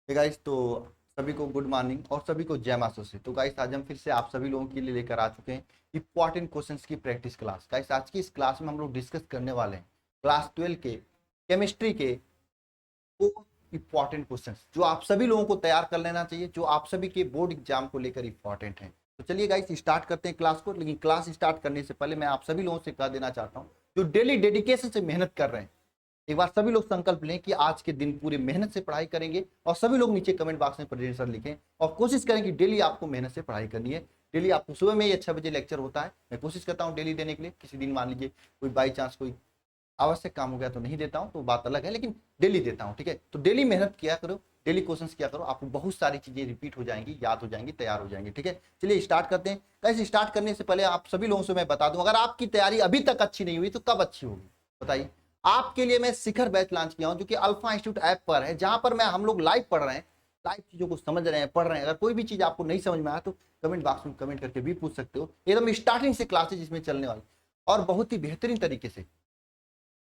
Hey guys, तो सभी को गुड मॉर्निंग और सभी को जय मां सरस्वती। तो गाइस, आज हम फिर से आप सभी लोगों के लिए लेकर आ चुके हैं इंपॉर्टेंट क्वेश्चंस की प्रैक्टिस क्लास। गाइस, आज की इस क्लास में हम लोग डिस्कस करने वाले हैं क्लास 12 के केमिस्ट्री के वो इंपॉर्टेंट क्वेश्चंस जो आप सभी लोगों को तैयार कर लेना चाहिए, जो आप सभी के बोर्ड एग्जाम को लेकर इंपॉर्टेंट है। तो चलिए गाइस, स्टार्ट करते हैं क्लास को। लेकिन क्लास स्टार्ट करने से पहले मैं आप सभी लोगों से कह देना चाहता हूँ, जो डेली डेडिकेशन से मेहनत कर रहे हैं, एक बार सभी लोग संकल्प लें कि आज के दिन पूरे मेहनत से पढ़ाई करेंगे। और सभी लोग नीचे कमेंट बॉक्स में प्रेजेंट सर लिखें और कोशिश करें कि डेली आपको मेहनत से पढ़ाई करनी है। डेली आपको सुबह में ही 6 बजे लेक्चर होता है, मैं कोशिश करता हूँ डेली देने के लिए। किसी दिन मान लीजिए कोई बाई चांस कोई आवश्यक काम हो गया तो नहीं देता हूँ, तो बात अलग है, लेकिन डेली देता हूँ। ठीक है, तो डेली मेहनत किया करो, डेली क्वेश्चन किया करो, आपको बहुत सारी चीजें रिपीट हो जाएंगी, याद हो जाएंगी, तैयार हो जाएंगी। ठीक है, चलिए स्टार्ट करते हैं। कैसे स्टार्ट करने से पहले आप सभी लोगों से मैं बता दूं, अगर आपकी तैयारी अभी तक अच्छी नहीं हुई तो कब अच्छी होगी बताइए। आपके लिए मैं शिखर बैच लॉन्च किया हूं, जो कि अल्फा इंस्टीट्यूट ऐप पर है, जहां पर मैं हम लोग लाइव पढ़ रहे हैं, लाइव चीजों को समझ रहे हैं, पढ़ रहे हैं। अगर कोई भी चीज आपको नहीं समझ में आया तो कमेंट बॉक्स में कमेंट करके भी पूछ सकते हो। एकदम स्टार्टिंग से क्लासेज इसमें चलने वाली और बहुत ही बेहतरीन तरीके से,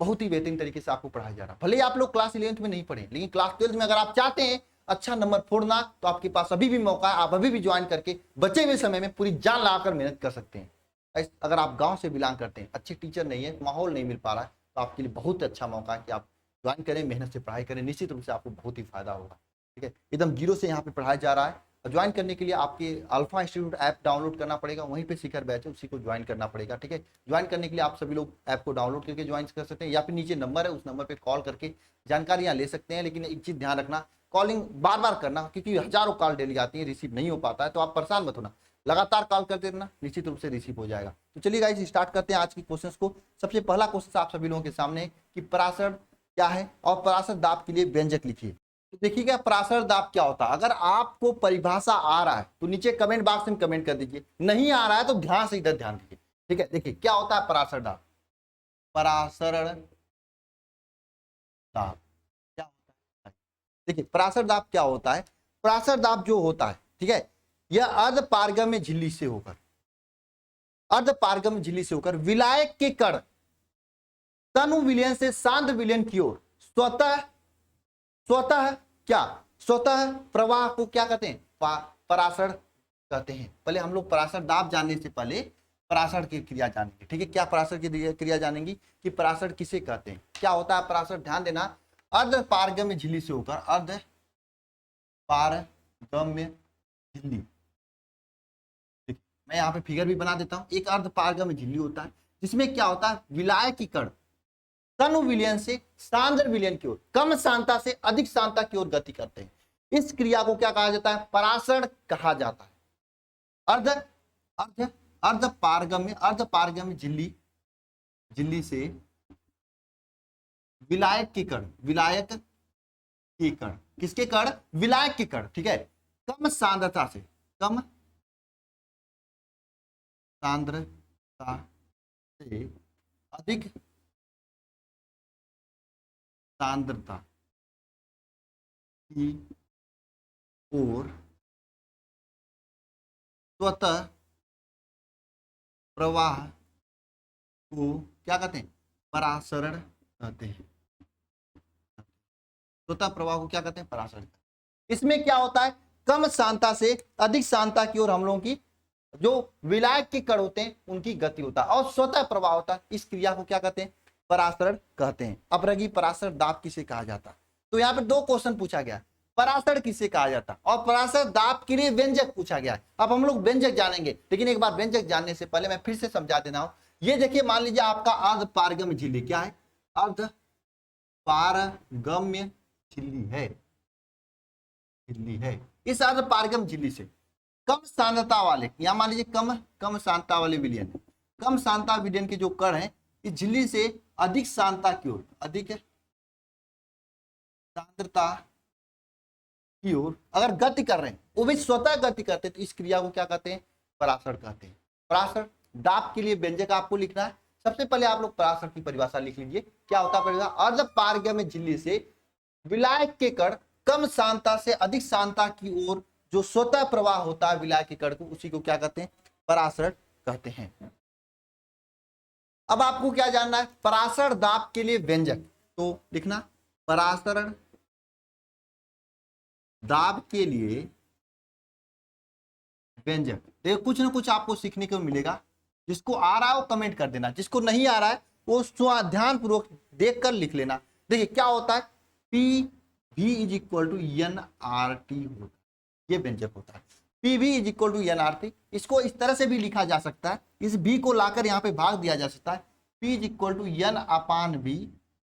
बहुत ही बेहतरीन तरीके से आपको पढ़ाया जा रहा है। भले ही आप लोग क्लास 11th में नहीं पढ़े, लेकिन क्लास 12th में अगर आप चाहते हैं अच्छा नंबर फोड़ना, तो आपके पास अभी भी मौका है। आप अभी भी ज्वाइन करके बचे हुए समय में पूरी जान लगाकर मेहनत कर सकते हैं। अगर आप गांव से बिलोंग करते हैं, अच्छे टीचर नहीं है, माहौल नहीं मिल पा रहा है, तो आपके लिए बहुत अच्छा मौका है कि आप ज्वाइन करें, मेहनत से पढ़ाई करें। निश्चित रूप से आपको बहुत ही फायदा होगा। ठीक है, एकदम जीरो से यहाँ पे पढ़ाया जा रहा है। ज्वाइन करने के लिए आपके अल्फा इंस्टीट्यूट ऐप डाउनलोड करना पड़ेगा, वहीं पे शिखर बैच है, उसी को ज्वाइन करना पड़ेगा। ठीक है, ज्वाइन करने के लिए आप सभी लोग ऐप को डाउनलोड करके ज्वाइन कर सकते हैं, या फिर नीचे नंबर है, उस नंबर पे कॉल करके जानकारियां ले सकते हैं। लेकिन एक चीज ध्यान रखना, कॉलिंग बार बार करना, क्योंकि हजारों कॉल डेली आती है, रिसीव नहीं हो पाता है, तो आप परेशान मत होना, लगातार कॉल करते रहना, निश्चित रूप से रिसीव हो जाएगा। तो चलिए गाइस, स्टार्ट करते हैं आज की क्वेश्चंस को। सबसे पहला क्वेश्चन आप सभी लोगों के सामने है कि पराशर क्या है और पराशर दाब के लिए व्यंजक लिखिए। तो देखिएगा, पराशर दाब क्या होता है। अगर आपको परिभाषा आ रहा है तो नीचे कमेंट बॉक्स में कमेंट कर दीजिए, नहीं आ रहा है तो ध्यान से इधर ध्यान दीजिए। ठीक है, देखिए क्या होता है पराशर दाब। पराशर दाब क्या होता है, देखिए पराशर दाब क्या होता है। पराशर दाब जो होता है, ठीक है, यह अर्ध पारगम्य झिल्ली से होकर, अर्ध पारगम्य झिल्ली से होकर विलायक के कण तनु विलयन से सांद्र विलयन की ओर स्वतः स्वतः क्या स्वतः प्रवाह को क्या कहते हैं, पराशर कहते हैं। पहले हम लोग पराशर दाब जानने से पहले पराशर की क्रिया जानेंगे। ठीक है, क्या पराशर की क्रिया जानेंगी कि पराशर किसे कहते हैं, क्या होता है पराशर। ध्यान देना, अर्ध पारगम्य झिल्ली से होकर, अर्ध पारगम्य झिल्ली, मैं यहाँ पे फिगर भी बना देता हूँ। एक अर्ध पारगम्य झिल्ली होता है जिसमें क्या होता है, विलायकी कण तनु विलयन से सांद्र विलयन की ओर, कम सांद्रता से अधिक सांद्रता की ओर गति करते हैं। इस क्रिया को क्या कहा जाता है, पराशर कहा जाता है। अर्ध अर्ध अर्ध पारगम्य झिल्ली, झिल्ली से विलायक के कण, विलायक के कण, किसके कण, विलायक के कण। ठीक है, कम सांद्रता से, कम सांद्रता से अधिक सांद्रता की ओर स्वतः प्रवाह को क्या कहते हैं, परासरण कहते हैं। स्वतः प्रवाह को क्या कहते हैं, परासरण। इसमें क्या होता है, कम सांद्रता से अधिक सांद्रता की ओर हम लोगों की जो विलायक के कण होते हैं उनकी गति होता है, और स्वतः प्रवाह होता है। इस क्रिया को क्या कहते हैं, परासरण कहते हैं। अपरगी परासर दाब किसे कहा जाता है। तो यहाँ पे दो क्वेश्चन पूछा गया, परासर किसे कहा जाता है और परासर दाब के लिए व्यंजक पूछा गया है। अब हम लोग व्यंजक जानेंगे, लेकिन एक बार व्यंजक जानने से पहले मैं फिर से समझा देना हूं। ये देखिए, मान लीजिए आपका अर्ध पारगम्य झिल्ली क्या है, अर्ध पारगम्य झिल्ली है, झिल्ली है। इस अर्ध पारगम्य झिल्ली से कम सांद्रता वाले, यहां मान लीजिए कम कम सांद्रता वाले विलयन, कम सांद्रता विलयन के जो कण है, इस झिल्ली से अधिक सांद्रता की ओर, अधिक सांद्रता की ओर अगर गति कर रहे हैं, वो भी स्वतः गति करते हैं, तो इस क्रिया को क्या कहते हैं, परासर कहते हैं। परासर दाब के लिए व्यंजक आपको लिखना है। सबसे पहले आप लोग परासर की परिभाषा लिख लीजिए। क्या होता है परिभाषा, अर्ध पारगम्य झिल्ली से विलायक के कण कम सांद्रता से अधिक सांद्रता की ओर जो स्वतः प्रवाह होता है विलायक के कण को, उसी को क्या कहते हैं, परासर कहते हैं। अब आपको क्या जानना है, परासर दाब के लिए व्यंजक, तो लिखना परासरण दाब के लिए व्यंजक। देखो कुछ ना कुछ आपको सीखने को मिलेगा। जिसको आ रहा है वो कमेंट कर देना, जिसको नहीं आ रहा है वो ध्यान पूर्वक देख कर लिख लेना। देखिए क्या होता है, P V is equal to N R T होता है, ये व्यंजक होता है। P V is equal to N R T. इसको इस तरह से भी लिखा जा सकता है, इस बी को लाकर यहाँ पे भाग दिया जा सकता है, P is equal to N upon V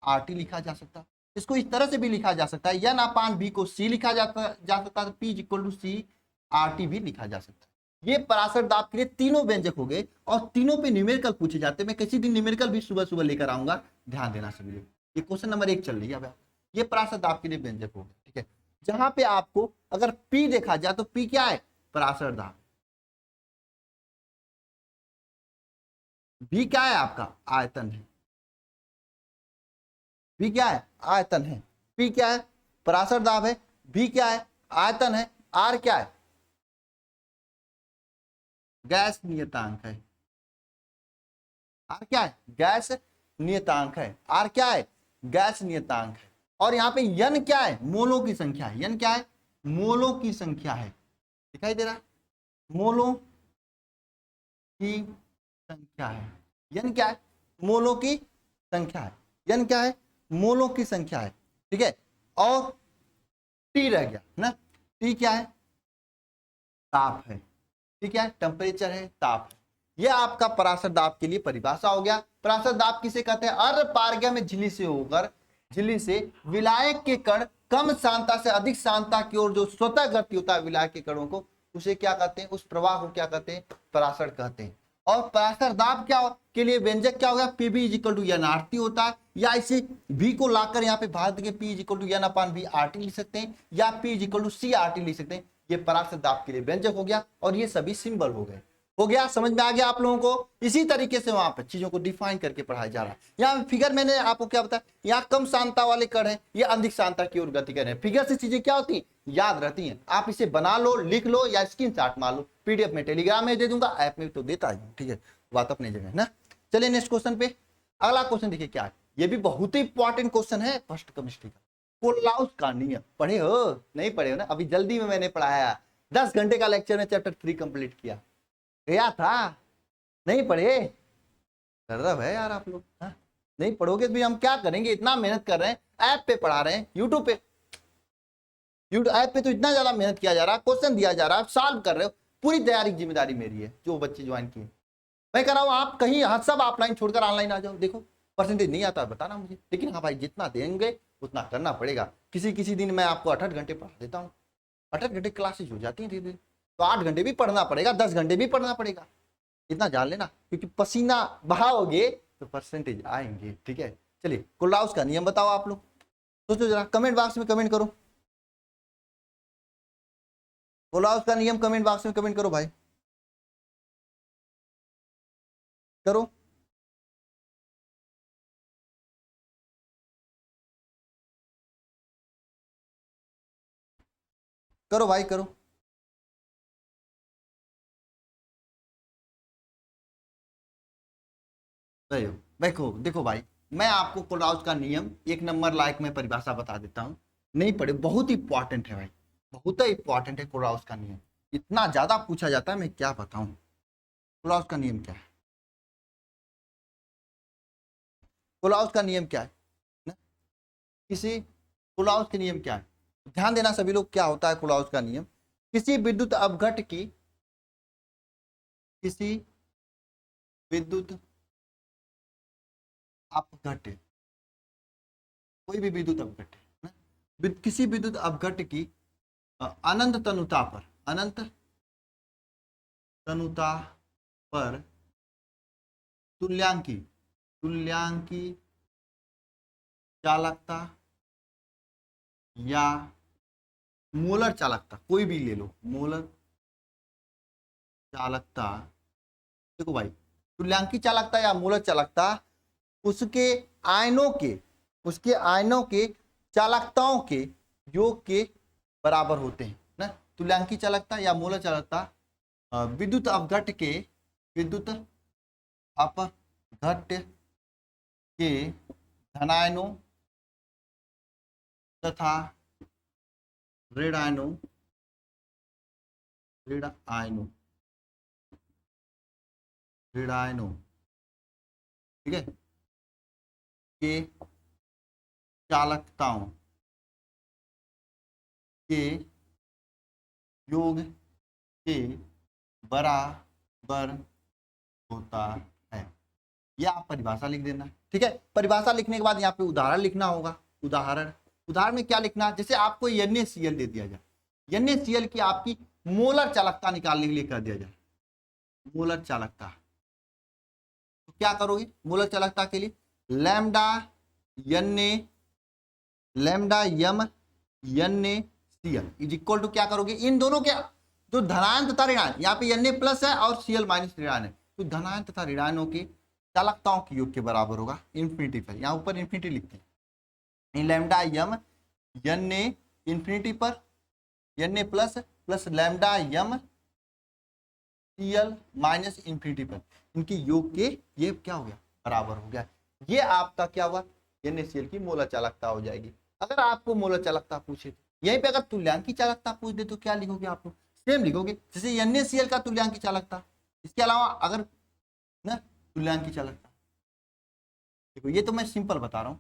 R T लिखा जा सकता है। इसको इस तरह से भी लिखा जा सकता है, एन अपान बी को सी लिखा जा सकता है, P is equal to C R T भी लिखा जा सकता है। ये पराशर दाब के लिए तीनों व्यंजक हो गए और तीनों पे न्यूमेरिकल पूछे जाते हैं। मैं किसी दिन न्यूमेरिकल भी सुबह सुबह लेकर आऊंगा, ध्यान देना सभी लोग। ये क्वेश्चन नंबर 1 चल रही है। अब ये पराशर दाब के लिए व्यंजक हो गए, ठीक है। जहां पे आपको अगर पी देखा जाए तो पी क्या है, पराशर दाब। बी क्या है आपका, आयतन है। बी क्या है, आयतन है। पी क्या है, पराशर दाब है। बी क्या है, आयतन है। आर क्या है, गैस नियतांक है। आर क्या है, गैस नियतांक है। आर क्या है, गैस नियतांक है। और यहाँ पे यन क्या है, मोलों की संख्या है। यन क्या है, मोलों की संख्या है। दिखाई दे रहा है, मोलों की संख्या है। यन क्या है, मोलों की संख्या है। यन क्या है, मोलों की संख्या है, ठीक है। और टी रह गया ना, टी क्या है, ताप है। ठीक है, टेम्परेचर है, ताप है। यह आपका पराशर दाब के लिए परिभाषा हो गया। पराशर दाब किसे कहते हैं, अर्ध पारगम्य में झिल्ली से होकर झिल्ली से विलायक के कण कम सांद्रता से अधिक सांद्रता की ओर जो स्वतः गति होता है विलायक के कणों को, उसे क्या कहते हैं, उस प्रवाह को क्या कहते हैं, पराशर कहते हैं। और पराशर दाब क्या के लिए व्यंजक क्या होगा, P V is equal to N R T होता है। या इसे भी को लाकर यहाँ पे भाग के P is equal to N upon V R T लिख सकते हैं, या P is equal to C R T लिख सकते हैं। ये पराशर दाब के लिए व्यंजक हो गया और ये सभी सिंबल हो गए। हो गया, समझ में आ गया आप लोगों को। इसी तरीके से वहां पर चीजों को डिफाइन करके पढ़ाया जा रहा है। यहाँ फिगर मैंने आपको क्या बताया, यहाँ कम सांद्रता वाले कण हैं, ये अधिक सांद्रता की ओर गति कर रहे हैं। फिगर से चीजें क्या होती याद रहती हैं। आप इसे बना लो, लिख लो या स्क्रीनशॉट मार लो। पीडीएफ में टेलीग्राम में दे दूंगा, ऐप में तो देता ही, ठीक है, बात अपनी जगह है ना। चलिए नेक्स्ट क्वेश्चन पे। अगला क्वेश्चन देखिए क्या है, ये भी बहुत ही इंपॉर्टेंट क्वेश्चन है फर्स्ट केमिस्ट्री का। कोलाउस का नियम पढ़े हो, नहीं पढ़े हो ना, अभी जल्दी में मैंने पढ़ाया। 10 घंटे का लेक्चर में चैप्टर 3 कंप्लीट किया गया था, नहीं पढ़े, गर्व है यार आप लोग। हाँ? नहीं पढ़ोगे तो भी हम क्या करेंगे, इतना मेहनत कर रहे हैं, ऐप पे पढ़ा रहे हैं, यूट्यूब पे, यूट्यूब ऐप पे तो इतना ज्यादा मेहनत किया जा रहा है, क्वेश्चन दिया जा रहा है, सॉल्व कर रहे हो। पूरी तैयारी की जिम्मेदारी मेरी है, जो बच्चे ज्वाइन किए। मैं कह रहा हूँ आप कहीं सब ऑफलाइन छोड़कर ऑनलाइन आ जाओ। देखो परसेंटेज नहीं आता बताना मुझे, लेकिन हाँ भाई जितना देंगे उतना करना पड़ेगा। किसी किसी दिन मैं आपको 8 घंटे पढ़ा देता हूँ, 8 घंटे क्लासेज हो जाती हैं धीरे धीरे, तो 8 घंटे भी पढ़ना पड़ेगा, 10 घंटे भी पढ़ना पड़ेगा। इतना जान लेना, क्योंकि पसीना बहाओगे तो परसेंटेज आएंगे, ठीक है। चलिए कोलाउस का नियम बताओ आप लोग, सोचो जरा, कमेंट बॉक्स में कमेंट करो। कोलाउस का नियम कमेंट बॉक्स में कमेंट करो भाई, करो। करो भाई करो। सही हो। देखो देखो भाई, मैं आपको कोलाउस का नियम 1 नंबर लायक में परिभाषा बता देता हूँ। नहीं पढ़े, बहुत इंपॉर्टेंट है भाई, बहुत ही इंपॉर्टेंट है कोलाउस का नियम। इतना ज्यादा पूछा जाता है, मैं क्या बताऊं। कोलाउस का नियम क्या है, कोलाउस का नियम क्या है ना? किसी कोलाउस के नियम क्या है, ध्यान देना सभी लोग। क्या होता है कोलाउस का नियम, किसी विद्युत अपघट की, किसी विद्युत अपघट, कोई भी विद्युत अपघट है ना, किसी विद्युत अपघट की अनंत तनुता पर, अनंत तनुता पर तुल्यांकी, तुल्यांकी चालकता या मोलर चालकता, कोई भी ले लो, मोलर चालकता। देखो भाई, तुल्यांकी चालकता या मोलर चालकता उसके आयनों के, उसके आयनों के चालकताओं के योग के बराबर होते हैं ना। तुल्यांकी चालकता या मोलर चालकता विद्युत अपघट के, विद्युत अपघट के धनायनों तथा ऋणायनों ऋणायनों ऋणायनों ठीक है के चालकताओं के योग के बराबर होता है। यह आप परिभाषा लिख देना। ठीक है, परिभाषा लिखने के बाद यहाँ पे उदाहरण लिखना होगा। उदाहरण में क्या लिखना, जैसे आपको NaCl दे दिया जाए, NaCl की आपकी मोलर चालकता निकालने के लिए कर दिया जाए, मोलर चालकता, तो क्या करोगे मोलर चालकता के लिए, lambda M NaCl is equal to क्या करोगे, इन दोनों के जो धनायन तथा ऋणायन, यहाँ पे Na प्लस है और Cl माइनस ऋणायन है, तो धनायन तथा ऋणायनों की चालकताओं के योग के बराबर होगा इन्फिनिटी पर, यहाँ ऊपर इन्फिनिटी लिखते हैं, लैम्डा यम Na इन्फिनिटी पर Na प्लस लैम्डा यम Cl माइनस इन्फिनिटी पर, इनकी योग के ये क्या हो गया बराबर हो गया। ये आपका क्या हुआ, NaCl की मोलर चालकता हो जाएगी। अगर आपको मोलर चालकता पूछे यहीं पे अगर तुल्यांकी चालकता पूछ दे तो क्या लिखोगे, आप लोग सेम लिखोगे जैसे NaCl का तुल्यांकी चालकता। इसके अलावा अगर ना तुल्यांकी चालकता, देखो ये तो मैं सिंपल बता रहा हूँ,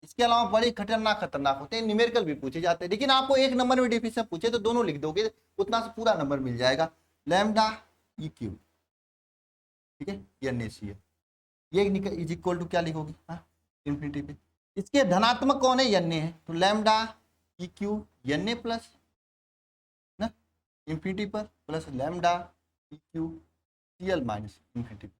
इसके अलावा बड़े खतरनाक होते हैं, न्यूमेरिकल भी पूछे जाते हैं, लेकिन आपको एक नंबर में डेफिनेशन पूछे तो दोनों लिख दोगे, उतना से पूरा नंबर मिल जाएगा। लैम्डा EQ ठीक है NaCl, ये इज इक्वल टू क्या लिखोगे इन्फिनिटी पे, इसके धनात्मक कौन है Na है, तो लैम्डा EQ Na प्लस ना इन्फिनिटी पर plus lambda EQ Cl minus infinity,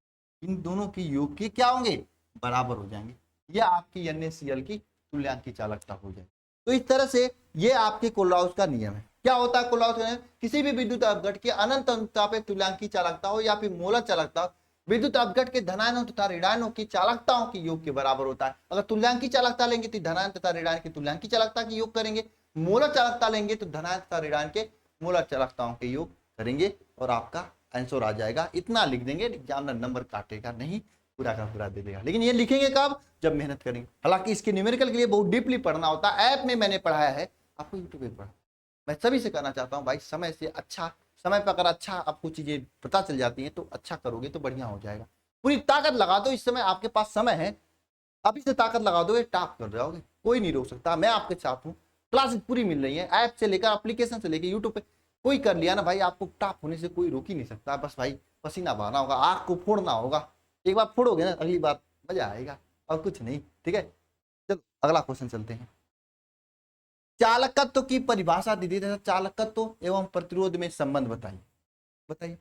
इन दोनों की योग के क्या होंगे बराबर हो जाएंगे। यह आपकी NaCl की तुल्यांकी चालकता हो जाएगी। तो इस तरह से ये आपके कोलराउस का नियम है। क्या होता है कोलराउस का नियम, किसी भी विद्युत अपघट की अनंत अनुता पे तुल्यांकी चालकता हो या फिर मोलर चालकता हो, विद्युत अपघट के धनायनों तथा ऋणायनों की चालकताओं के योग के बराबर होता है। अगर तुल्यांकी चालकता लेंगे तो धनायन तथा ऋणायन की तुल्यांकी चालकता के योग करेंगे, मोलर चालकता लेंगे तो धनायन तथा ऋणायन के मोलर चालकताओं के योग करेंगे और आपका आंसर आ जाएगा। इतना लिख देंगे, एग्जामिनर नंबर काटेगा नहीं, पूरा का पूरा दे देगा, लेकिन ये लिखेंगे कब, जब मेहनत करेंगे। हालांकि इसके न्यूमेरिकल के लिए बहुत डीपली पढ़ना होता है, ऐप में मैंने पढ़ाया है, आपको यूट्यूब पे पढ़ा। मैं सभी से कहना चाहता हूँ भाई, समय से अच्छा, समय पर अगर अच्छा आपको चीजें पता चल जाती हैं तो अच्छा करोगे तो बढ़िया हो जाएगा। पूरी ताकत लगा दो, इस समय आपके पास समय है, अभी से ताकत लगा दोगे टॉप कर जाओगे, कोई नहीं रोक सकता। मैं आपके साथ हूँ, क्लासेस पूरी मिल रही है, ऐप से लेकर एप्लीकेशन से लेकर यूट्यूब पे, कोई कर लिया ना भाई, आपको टॉप होने से कोई रोक ही नहीं सकता। बस भाई पसीना बहाना होगा, आग को फोड़ना होगा, एक बार फोड़ोगे ना अगली बार मजा आएगा, और कुछ नहीं। ठीक है, चलो अगला क्वेश्चन चलते हैं। चालकत्व की परिभाषा दी थी, चालकत्व एवं प्रतिरोध में संबंध बताइए, बताइए।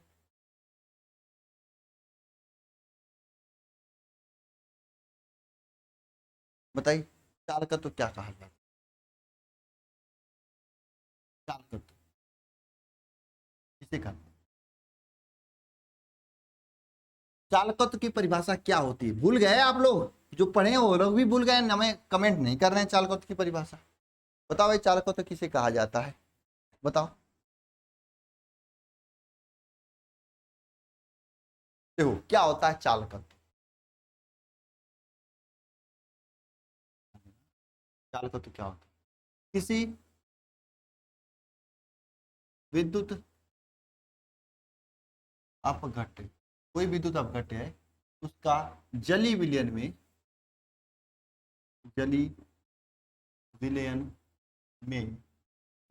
बताइए चालकत्व क्या कहा जाता है, चालकत्व किसे कहते हैं, चालकत्व की परिभाषा क्या होती है, भूल गए आप लोग, जो पढ़े वो लोग भी भूल गए, हमें कमेंट नहीं कर रहे हैं चालकत्व की परिभाषा। बताओ भाई चालकत्व किसे कहा जाता है, बताओ। देखो क्या होता है चालकत्व, चालकत्व क्या होता है, किसी विद्युत अपघट्य, कोई विद्युत अपघट्य है उसका जली विलयन में, जली विलयन में,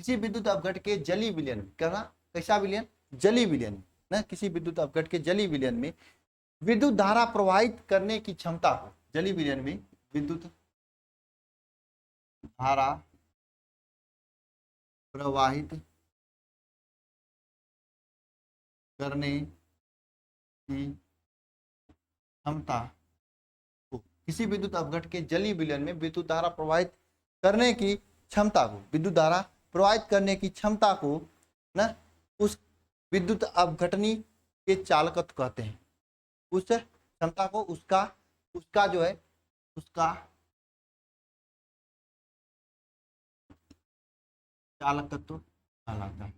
किसी विद्युत अपघट के जली विलयन में, करना कैसा विलयन, जली विलयन ना, किसी विद्युत अपघट के जली विलयन में विद्युत धारा प्रवाहित करने की क्षमता को, जली विलयन में विद्युत धारा प्रवाहित करने की क्षमता को, किसी विद्युत अपघट के जली विलयन में विद्युत धारा प्रवाहित करने की क्षमता को, विद्युत धारा प्रवाहित करने की क्षमता को ना, उस विद्युत अपघटनी के चालकत्व कहते हैं। उस क्षमता को, उसका उसका जो है उसका चालकत्व कहलाता है।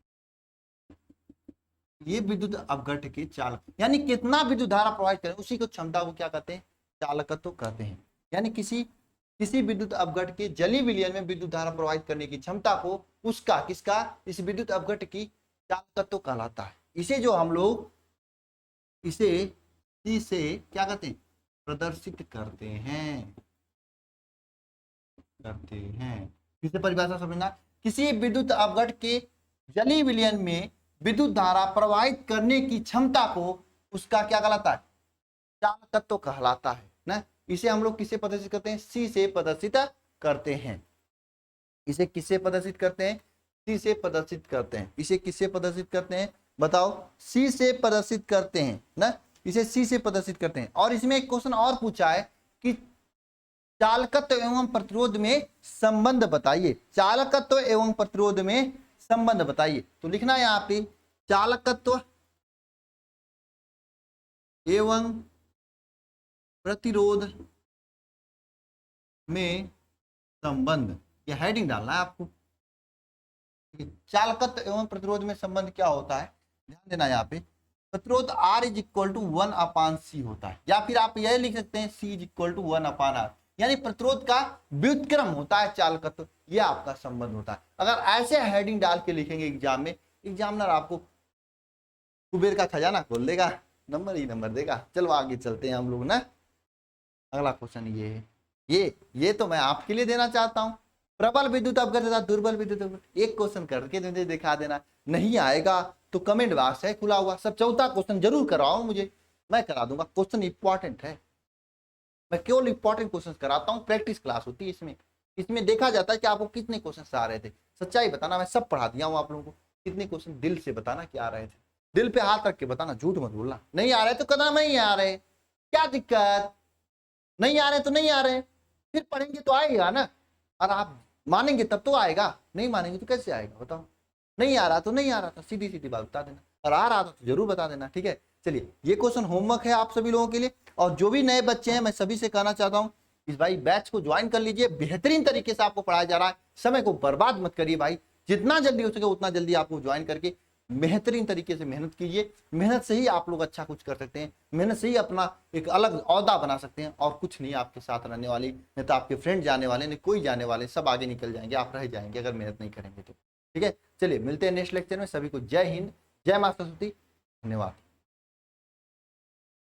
ये विद्युत अपघट के चालक, यानी कितना विद्युत धारा प्रवाहित करें उसी को क्षमता को क्या कहते हैं, चालकत्व कहते हैं। यानी किसी किसी विद्युत अपघट के जलीय विलयन में विद्युत धारा प्रवाहित करने की क्षमता को उसका किसका इस विद्युत अपघट की चालकत्व कहलाता है। इसे जो हम लोग इसे क्या कहते हैं, प्रदर्शित करते हैं इसे परिभाषा समझना, किसी विद्युत अपघट के जलीय विलयन में विद्युत धारा प्रवाहित करने की क्षमता को उसका क्या कहलाता है, चालकत्व कहलाता है ना। इसे हम लोग किसे प्रदर्शित करते हैं, सी से प्रदर्शित करते हैं। इसे किससे प्रदर्शित करते हैं, सी से प्रदर्शित करते हैं। इसे किससे प्रदर्शित करते हैं बताओ, सी से प्रदर्शित करते हैं ना, इसे सी से प्रदर्शित करते हैं। और इसमें एक क्वेश्चन और पूछा है कि चालकत्व एवं प्रतिरोध में संबंध बताइए, चालकत्व एवं प्रतिरोध में संबंध बताइए। तो लिखना है यहाँ पे चालकत्व एवं प्रतिरोध में संबंध, यह हेडिंग डालना है आपको। चालकत्व एवं प्रतिरोध में संबंध क्या होता है, ध्यान देना यहाँ पे। प्रतिरोध R is equal to 1/C होता है, या फिर आप यह लिख सकते हैं C is equal to 1/R, यानी प्रतिरोध का व्युत्क्रम होता है चालकत्व, यह आपका संबंध होता है। अगर ऐसे हेडिंग डाल के लिखेंगे एग्जाम में, एग्जामिनर आपको कुबेर का खजाना खोल देगा, नंबर ही नंबर देगा। चलो आगे चलते हैं हम लोग ना। अगला क्वेश्चन ये है, ये तो मैं आपके लिए देना चाहता हूं, प्रबल विद्युत अपघट तथा दुर्बल विद्युत अपघट। एक क्वेश्चन करके मुझे दिखा देना, नहीं आएगा तो कमेंट बॉक्स है खुला हुआ, सब चौथा क्वेश्चन जरूर कराओ मुझे, मैं करा दूंगा। क्वेश्चन इंपॉर्टेंट है, मैं केवल इंपॉर्टेंट क्वेश्चन कराता हूँ, प्रैक्टिस क्लास होती है इसमें देखा जाता है कि आपको कितने क्वेश्चन आ रहे थे। सच्चाई बताना, मैं सब पढ़ा दिया हूँ आप लोगों को। कितने क्वेश्चन दिल से बताना क्या आ रहे थे, दिल पे हाथ रख के बताना, झूठ मत बोलना। नहीं आ रहे तो कदम नहीं आ रहे, क्या दिक्कत, नहीं आ रहे तो नहीं आ रहे, फिर पढ़ेंगे तो आएगा ना। और आप मानेंगे तब तो आएगा, नहीं मानेंगे तो कैसे आएगा बताओ। नहीं आ रहा तो नहीं आ रहा था, सीधी सीधी बात बता देना, और आ रहा था तो जरूर बता देना, ठीक है। चलिए ये क्वेश्चन होमवर्क है आप सभी लोगों के लिए। और जो भी नए बच्चे हैं, मैं सभी से कहना चाहता हूँ इस भाई बैच को ज्वाइन कर लीजिए, बेहतरीन तरीके से आपको पढ़ाया जा रहा है। समय को बर्बाद मत करिए भाई, जितना जल्दी हो सके उतना जल्दी आपको ज्वाइन करके बेहतरीन तरीके से मेहनत कीजिए। मेहनत से ही आप लोग अच्छा कुछ कर सकते हैं, मेहनत से ही अपना एक अलग औहदा बना सकते हैं। और कुछ नहीं आपके साथ रहने वाली, नहीं तो आपके फ्रेंड जाने वाले, नहीं कोई जाने वाले, सब आगे निकल जाएंगे, आप रह जाएंगे अगर मेहनत नहीं करेंगे तो, ठीक है। चलिए मिलते हैं नेक्स्ट लेक्चर में। सभी को जय हिंद, जय माता सरस्वती, धन्यवाद।